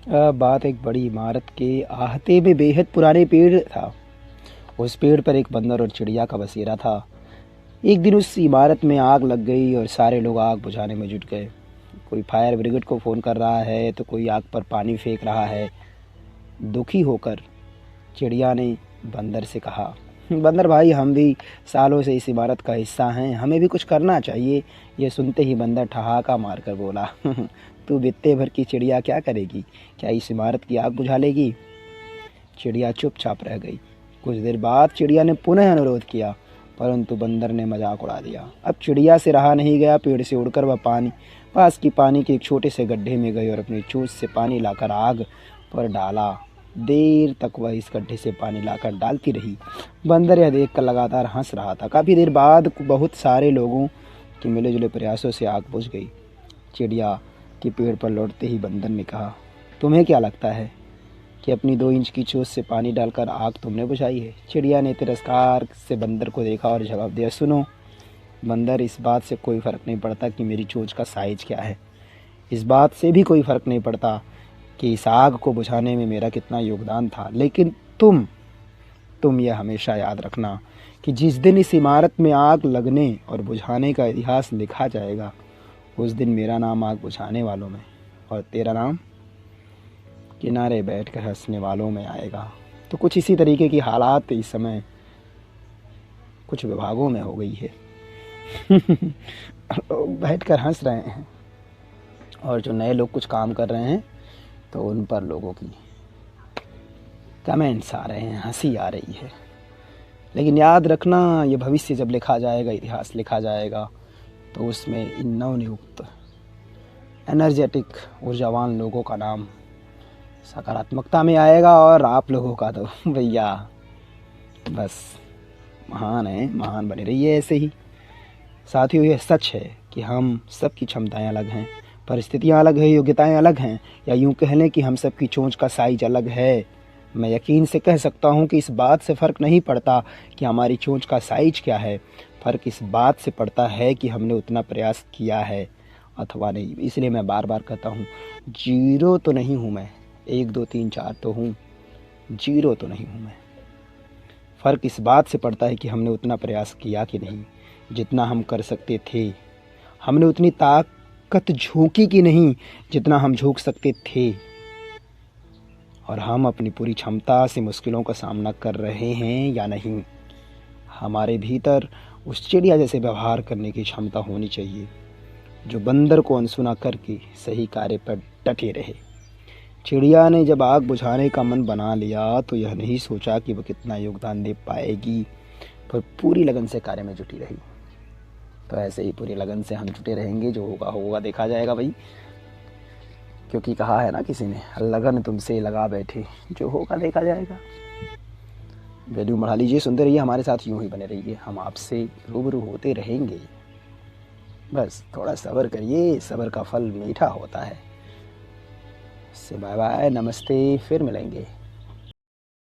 बात एक बड़ी इमारत के आहते में बेहद पुराने पेड़ था। उस पेड़ पर एक बंदर और चिड़िया का बसेरा था। एक दिन उस इमारत में आग लग गई और सारे लोग आग बुझाने में जुट गए। कोई फायर ब्रिगेड को फ़ोन कर रहा है तो कोई आग पर पानी फेंक रहा है। दुखी होकर चिड़िया ने बंदर से कहा, बंदर भाई, हम भी सालों से इस इमारत का हिस्सा हैं, हमें भी कुछ करना चाहिए। ये सुनते ही बंदर ठहाका मारकर बोला, तू बित्ते भर की चिड़िया क्या करेगी? क्या इस इमारत की आग बुझा लेगी? चिड़िया चुपचाप रह गई। कुछ देर बाद चिड़िया ने पुनः अनुरोध किया, परंतु बंदर ने मजाक उड़ा दिया। अब चिड़िया से रहा नहीं गया। पेड़ से उड़कर वह पास की पानी के एक छोटे से गड्ढे में गई और अपनी चोंच से पानी लाकर आग पर डाला। देर तक वह इस गड्ढे से पानी लाकर डालती रही। बंदर यह देखकर लगातार हंस रहा था। काफ़ी देर बाद बहुत सारे लोगों के मिले जुले प्रयासों से आग बुझ गई। चिड़िया के पेड़ पर लौटते ही बंदर ने कहा, तुम्हें क्या लगता है कि अपनी 2 इंच की चोंच से पानी डालकर आग तुमने बुझाई है? चिड़िया ने तिरस्कार से बंदर को देखा और जवाब दिया, सुनो बंदर, इस बात से कोई फ़र्क नहीं पड़ता कि मेरी चोंच का साइज क्या है। इस बात से भी कोई फ़र्क नहीं पड़ता कि इस आग को बुझाने में मेरा कितना योगदान था। लेकिन तुम यह हमेशा याद रखना कि जिस दिन इस इमारत में आग लगने और बुझाने का इतिहास लिखा जाएगा, उस दिन मेरा नाम आग बुझाने वालों में और तेरा नाम किनारे बैठकर हंसने वालों में आएगा। तो कुछ इसी तरीके की हालात इस समय कुछ विभागों में हो गई है। लोग बैठकर हंस रहे हैं और जो नए लोग कुछ काम कर रहे हैं तो उन पर लोगों की कमेंट्स आ रहे हैं, हंसी आ रही है। लेकिन याद रखना, ये भविष्य जब लिखा जाएगा, इतिहास लिखा जाएगा, तो उसमें इन नवनियुक्त एनर्जेटिक ऊर्जावान लोगों का नाम सकारात्मकता में आएगा और आप लोगों का तो भैया बस महान है, महान बने रहिए ऐसे ही। साथियों, यह सच है कि हम सबकी क्षमताएं अलग हैं, परिस्थितियां अलग हैं, योग्यताएं अलग हैं, या यूं कह लें कि हम सबकी चोंच का साइज अलग है। मैं यकीन से कह सकता हूं कि इस बात से फ़र्क नहीं पड़ता कि हमारी चोंच का साइज क्या है। फ़र्क इस बात से पड़ता है कि हमने उतना प्रयास किया है अथवा नहीं। इसलिए मैं बार बार कहता हूँ, जीरो तो नहीं हूँ मैं, 1 2 3 4 तो हूँ, जीरो तो नहीं हूँ मैं। फ़र्क इस बात से पड़ता है कि हमने उतना प्रयास किया कि नहीं जितना हम कर सकते थे। हमने उतनी ताकत झोंकी कि नहीं जितना हम झोंक सकते थे। और हम अपनी पूरी क्षमता से मुश्किलों का सामना कर रहे हैं या नहीं। हमारे भीतर उस चिड़िया जैसे व्यवहार करने की क्षमता होनी चाहिए जो बंदर को अनसुना करके सही कार्य पर डटे रहे। चिड़िया ने जब आग बुझाने का मन बना लिया तो यह नहीं सोचा कि वह कितना योगदान दे पाएगी, पर पूरी लगन से कार्य में जुटी रही। तो ऐसे ही पूरी लगन से हम जुटे रहेंगे, जो होगा होगा, देखा जाएगा भाई। क्योंकि कहा है ना किसी ने, लगन तुमसे लगा बैठे, जो होगा देखा जाएगा। वैल्यू बढ़ा लीजिए, सुनते रहिए, हमारे साथ यूं ही बने रहिए, हम आपसे रूबरू होते रहेंगे। बस थोड़ा सब्र करिए, सब्र का फल मीठा होता है। से बाय बाय, नमस्ते, फिर मिलेंगे।